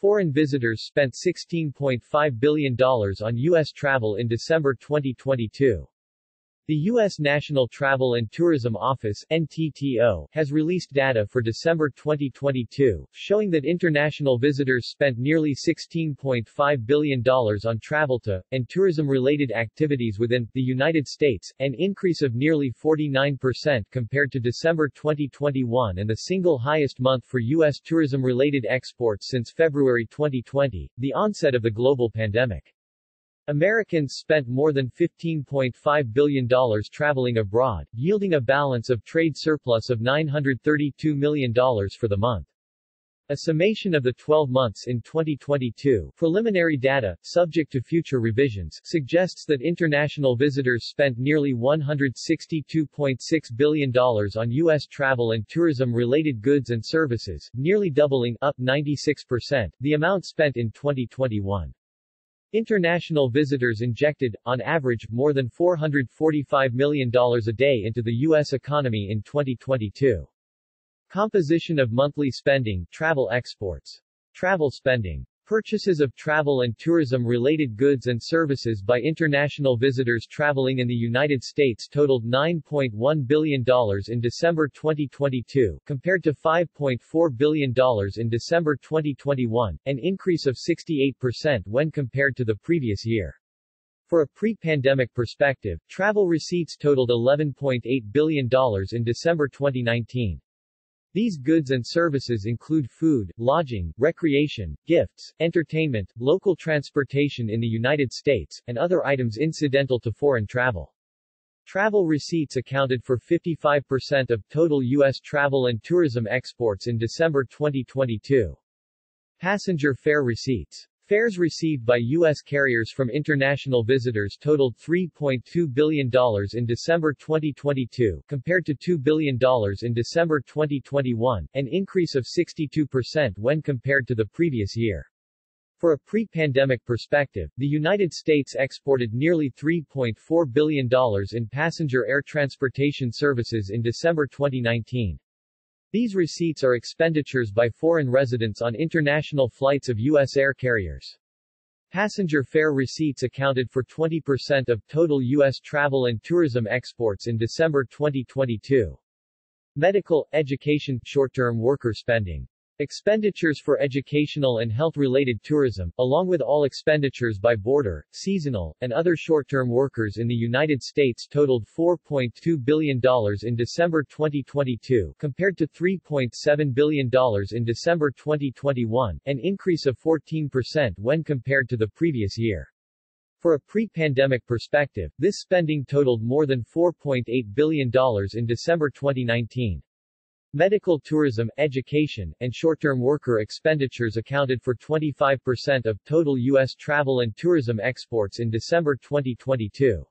Foreign visitors spent $16.5 billion on U.S. travel in December 2022. The U.S. National Travel and Tourism Office (NTTO) has released data for December 2022, showing that international visitors spent nearly $16.5 billion on travel to, and tourism-related activities within, the United States, an increase of nearly 49% compared to December 2021 and the single highest month for U.S. tourism-related exports since February 2020, the onset of the global pandemic. Americans spent more than $15.5 billion traveling abroad, yielding a balance of trade surplus of $932 million for the month. A summation of the 12 months in 2022, preliminary data, subject to future revisions, suggests that international visitors spent nearly $162.6 billion on U.S. travel and tourism-related goods and services, nearly doubling, up 96%, the amount spent in 2021. International visitors injected, on average, more than $445 million a day into the U.S. economy in 2022. Composition of monthly spending, travel exports. Travel spending. Purchases of travel and tourism-related goods and services by international visitors traveling in the United States totaled $9.1 billion in December 2022, compared to $5.4 billion in December 2021, an increase of 68% when compared to the previous year. For a pre-pandemic perspective, travel receipts totaled $11.8 billion in December 2019. These goods and services include food, lodging, recreation, gifts, entertainment, local transportation in the United States, and other items incidental to foreign travel. Travel receipts accounted for 55% of total U.S. travel and tourism exports in December 2022. Passenger fare receipts. Fares received by U.S. carriers from international visitors totaled $3.2 billion in December 2022, compared to $2 billion in December 2021, an increase of 62% when compared to the previous year. For a pre-pandemic perspective, the United States exported nearly $3.4 billion in passenger air transportation services in December 2019. These receipts are expenditures by foreign residents on international flights of U.S. air carriers. Passenger fare receipts accounted for 20% of total U.S. travel and tourism exports in December 2022. Medical, education, short-term worker spending. Expenditures for educational and health-related tourism, along with all expenditures by border, seasonal, and other short-term workers in the United States totaled $4.2 billion in December 2022, compared to $3.7 billion in December 2021, an increase of 14% when compared to the previous year. For a pre-pandemic perspective, this spending totaled more than $4.8 billion in December 2019. Medical tourism, education, and short-term worker expenditures accounted for 25% of total U.S. travel and tourism exports in December 2022.